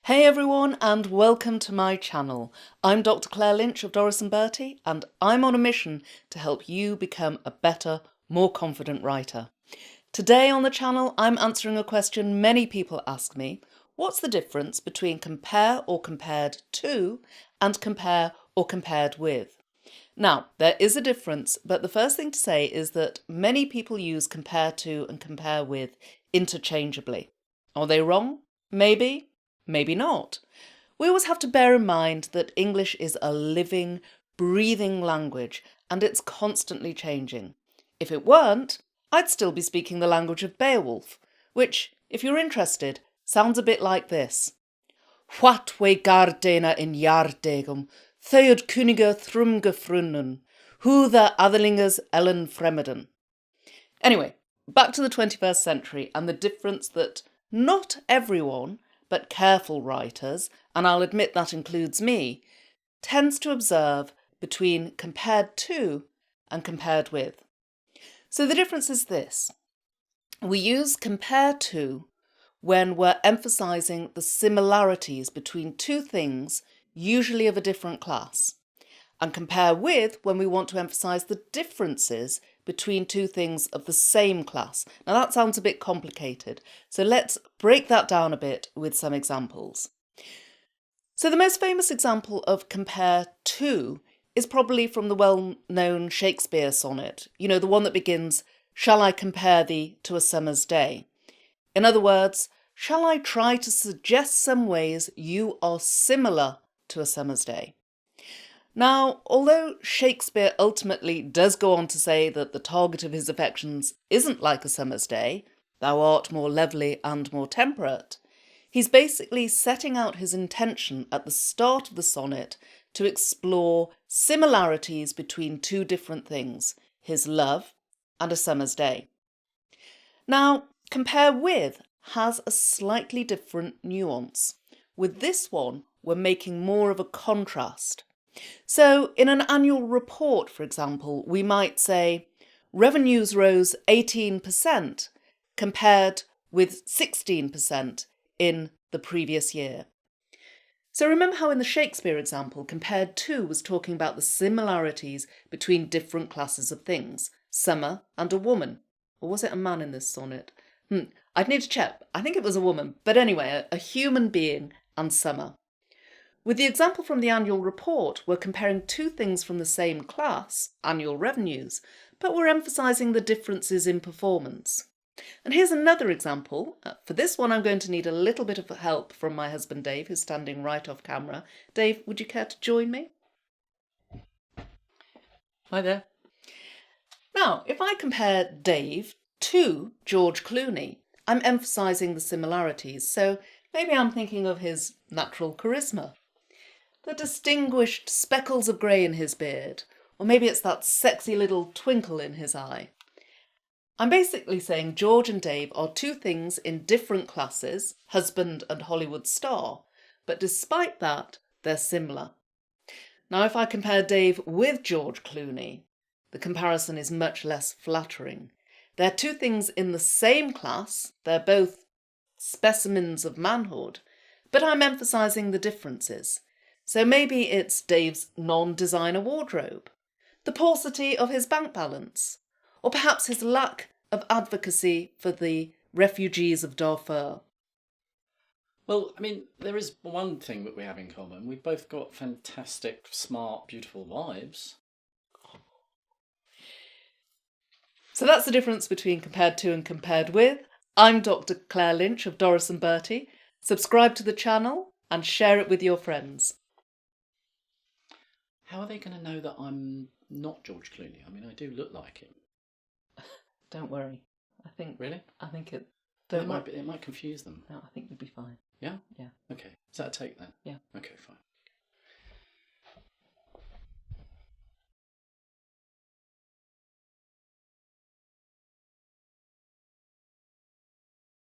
Hey everyone, and welcome to my channel. I'm Dr. Claire Lynch of Doris and Bertie, and I'm on a mission to help you become a better, more confident writer. Today on the channel, I'm answering a question many people ask me. What's the difference between compare or compared to and compare or compared with? Now, there is a difference, but the first thing to say is that many people use compare to and compare with interchangeably. Are they wrong? Maybe. Maybe not. We always have to bear in mind that English is a living, breathing language and it's constantly changing. If it weren't, I'd still be speaking the language of Beowulf, which, if you're interested, sounds a bit like this. What we gardena in jardegum, theod kuniga thrumge frunnen, who the otherlingers ellen fremeden. Anyway, back to the 21st century and the difference that not everyone, but careful writers, and I'll admit that includes me, tends to observe between compared to and compared with. So the difference is this. We use compare to when we're emphasising the similarities between two things, usually of a different class, and compare with when we want to emphasise the differences between two things of the same class. Now that sounds a bit complicated, so let's break that down a bit with some examples. So the most famous example of compare to is probably from the well-known Shakespeare sonnet, the one that begins, "Shall I compare thee to a summer's day?" In other words, shall I try to suggest some ways you are similar to a summer's day? Now, although Shakespeare ultimately does go on to say that the target of his affections isn't like a summer's day, thou art more lovely and more temperate, he's basically setting out his intention at the start of the sonnet to explore similarities between two different things, his love and a summer's day. Now, compare with has a slightly different nuance. With this one, we're making more of a contrast. So in an annual report, for example, we might say revenues rose 18% compared with 16% in the previous year. So remember how in the Shakespeare example, compared to was talking about the similarities between different classes of things, summer and a woman. Or was it a man in this sonnet? I'd need to check. I think it was a woman. But anyway, a human being and summer. With the example from the annual report, we're comparing two things from the same class, annual revenues, but we're emphasising the differences in performance. And here's another example. For this one, I'm going to need a little bit of help from my husband Dave, who's standing right off camera. Dave, would you care to join me? Hi there. Now, if I compare Dave to George Clooney, I'm emphasising the similarities, so maybe I'm thinking of his natural charisma, the distinguished speckles of grey in his beard, or maybe it's that sexy little twinkle in his eye. I'm basically saying George and Dave are two things in different classes, husband and Hollywood star, but despite that, they're similar. Now, if I compare Dave with George Clooney, the comparison is much less flattering. They're two things in the same class, they're both specimens of manhood, but I'm emphasising the differences. So maybe it's Dave's non-designer wardrobe, the paucity of his bank balance, or perhaps his lack of advocacy for the refugees of Darfur. Well, there is one thing that we have in common. We've both got fantastic, smart, beautiful wives. So that's the difference between compared to and compared with. I'm Dr. Claire Lynch of Doris and Bertie. Subscribe to the channel and share it with your friends. How are they going to know that I'm not George Clooney? I do look like him. Don't worry. Really? I think it... It might confuse them. No, I think you'll be fine. Yeah? Yeah. Okay. Is that a take then? Yeah. Okay, fine.